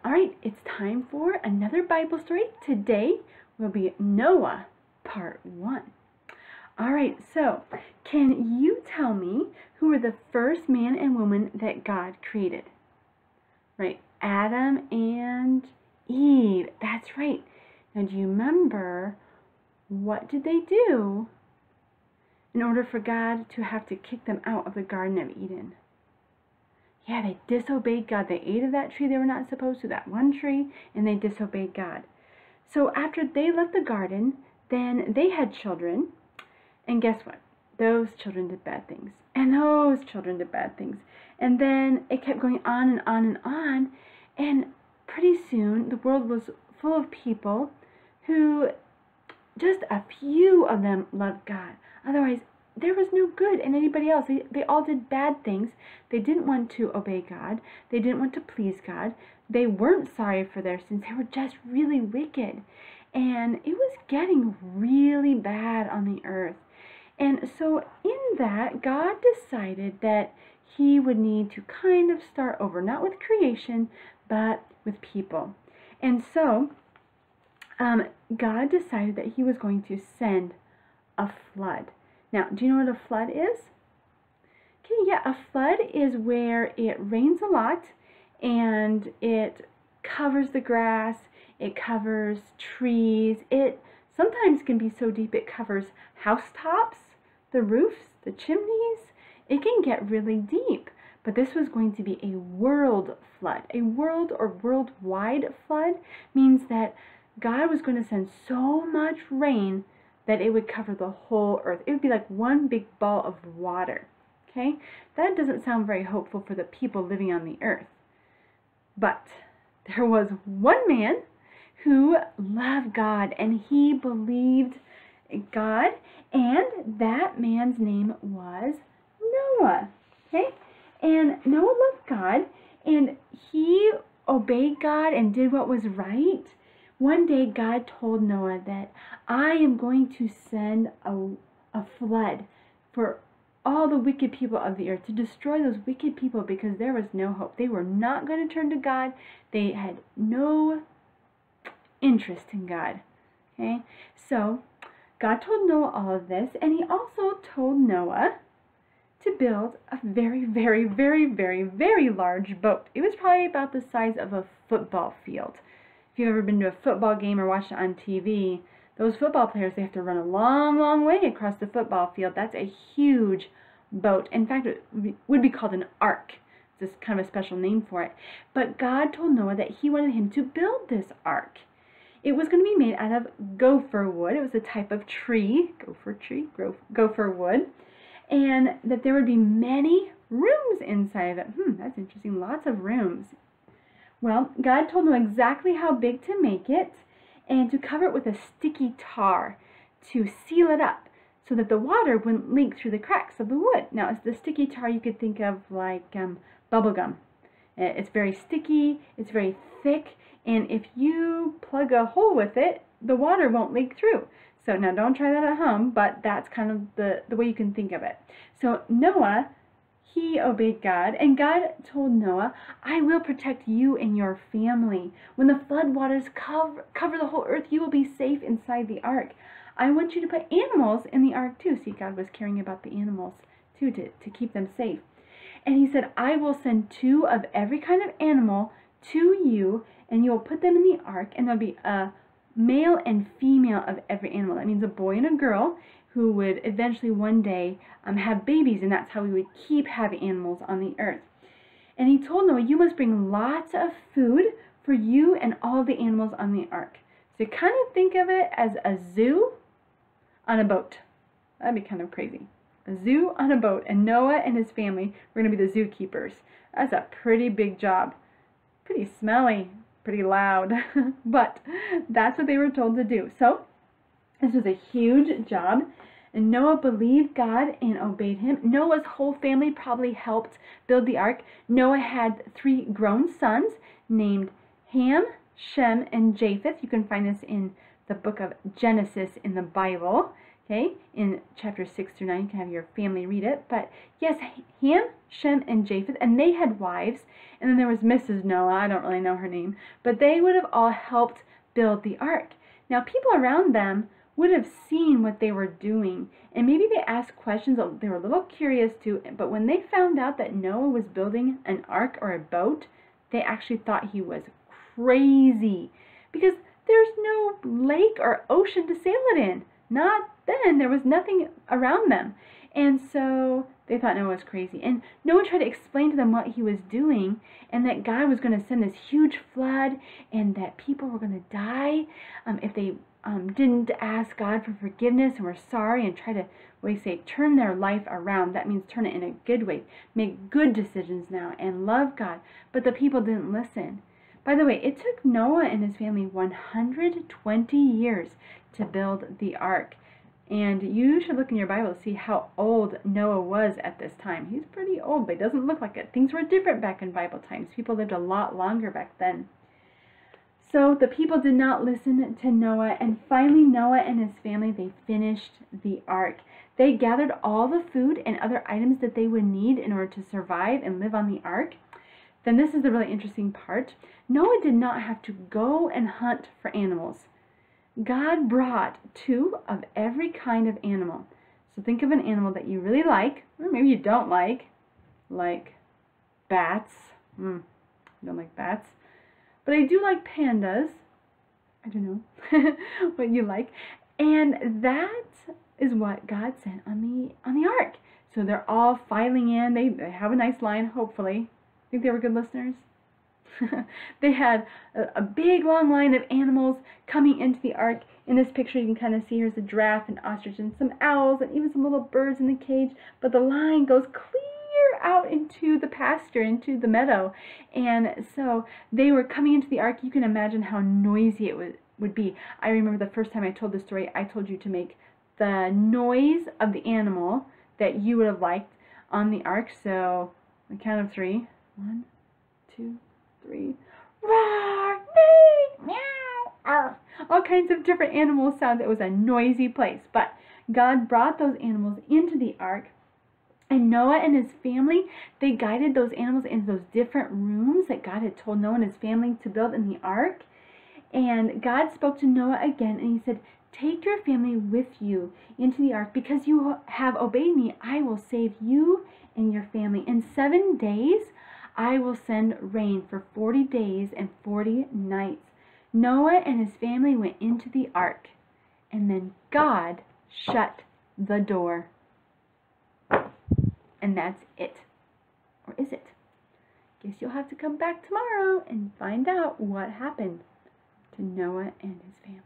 All right, it's time for another Bible story. Today will be Noah, part 1. All right, so can you tell me who were the first man and woman that God created? Right, Adam and Eve. That's right. Now, do you remember what did they do in order for God to have to kick them out of the Garden of Eden? Yeah, they disobeyed God. They ate of that tree they were not supposed to, that one tree, and they disobeyed God. So after they left the garden, then they had children, and guess what? Those children did bad things, and those children did bad things. And then it kept going on and on and on, and pretty soon the world was full of people who, just a few of them loved God. Otherwise, there was no good in anybody else. They all did bad things. They didn't want to obey God. They didn't want to please God. They weren't sorry for their sins. They were just really wicked. And it was getting really bad on the earth. And so in that, God decided that he would need to kind of start over, not with creation, but with people. And so God decided that he was going to send a flood. Now, do you know what a flood is? Okay, yeah, a flood is where it rains a lot and it covers the grass, it covers trees. It sometimes can be so deep it covers housetops, the roofs, the chimneys. It can get really deep. But this was going to be a world flood. A world or worldwide flood means that God was going to send so much rain that it would cover the whole earth. It would be like one big ball of water. Okay? That doesn't sound very hopeful for the people living on the earth. But there was one man who loved God, and he believed God, and that man's name was Noah. Okay? And Noah loved God, and he obeyed God and did what was right. One day, God told Noah that I am going to send a flood for all the wicked people of the earth, to destroy those wicked people, because there was no hope. They were not going to turn to God. They had no interest in God. Okay? So, God told Noah all of this, and he also told Noah to build a very, very, very, very, very large boat. It was probably about the size of a football field. If you've ever been to a football game or watched it on TV, those football players, they have to run a long, long way across the football field. That's a huge boat. In fact, it would be called an ark. It's kind of a special name for it. But God told Noah that he wanted him to build this ark. It was going to be made out of gopher wood. It was a type of tree, gopher wood. And that there would be many rooms inside of it. That's interesting. Lots of rooms. Well, God told Noah exactly how big to make it and to cover it with a sticky tar to seal it up so that the water wouldn't leak through the cracks of the wood. Now, as the sticky tar you could think of like bubble gum. It's very sticky, it's very thick, and if you plug a hole with it, the water won't leak through. So now don't try that at home, but that's kind of the way you can think of it. So Noah, he obeyed God, and God told Noah, I will protect you and your family. When the flood waters cover the whole earth, you will be safe inside the ark. I want you to put animals in the ark too. See, God was caring about the animals too, to keep them safe. And he said, I will send 2 of every kind of animal to you, and you will put them in the ark, and there'll be a male and female of every animal. That means a boy and a girl who would eventually one day have babies, and that's how we would keep having animals on the earth. And he told Noah, you must bring lots of food for you and all the animals on the ark. So kind of think of it as a zoo on a boat. That'd be kind of crazy. A zoo on a boat, and Noah and his family were going to be the zookeepers. That's a pretty big job. Pretty smelly, pretty loud, but that's what they were told to do. So this was a huge job, and Noah believed God and obeyed him. Noah's whole family probably helped build the ark. Noah had 3 grown sons named Ham, Shem, and Japheth. You can find this in the book of Genesis in the Bible. Okay, in chapter 6 through 9, you can have your family read it. But yes, Ham, Shem, and Japheth, and they had wives. And then there was Mrs. Noah, I don't really know her name, but they would have all helped build the ark. Now, people around them would have seen what they were doing, and maybe they asked questions they were a little curious too, but when they found out that Noah was building an ark or a boat, they actually thought he was crazy, because there's no lake or ocean to sail it in. Not then. There was nothing around them. And so they thought Noah was crazy. And Noah tried to explain to them what he was doing, and that God was going to send this huge flood, and that people were going to die if they didn't ask God for forgiveness and were sorry and try to, we say, turn their life around. That means turn it in a good way. Make good decisions now and love God. But the people didn't listen. By the way, it took Noah and his family 120 years to build the ark. And you should look in your Bible to see how old Noah was at this time. He's pretty old, but he doesn't look like it. Things were different back in Bible times. People lived a lot longer back then. So the people did not listen to Noah, and finally Noah and his family, they finished the ark. They gathered all the food and other items that they would need in order to survive and live on the ark. Then this is the really interesting part. Noah did not have to go and hunt for animals. God brought 2 of every kind of animal. So think of an animal that you really like, or maybe you don't like bats. I don't like bats. But I do like pandas. I don't know what you like. And that is what God sent on the ark. So they're all filing in. They have a nice line, hopefully. Think they were good listeners? They had a big long line of animals coming into the ark. In this picture you can kind of see here's a giraffe, an ostrich, and some owls, and even some little birds in the cage. But the line goes clear out into the pasture, into the meadow. And so they were coming into the ark. You can imagine how noisy it would be. I remember the first time I told this story, I told you to make the noise of the animal that you would have liked on the ark. So on the count of 3. 1, 2, 3. Roar, neigh, meow, arf. All kinds of different animal sounds. It was a noisy place. But God brought those animals into the ark. And Noah and his family, they guided those animals into those different rooms that God had told Noah and his family to build in the ark. And God spoke to Noah again, and he said, take your family with you into the ark. Because you have obeyed me, I will save you and your family. In 7 days, I will send rain for 40 days and 40 nights. Noah and his family went into the ark, and then God shut the door. And that's it. Or is it? Guess you'll have to come back tomorrow and find out what happened to Noah and his family.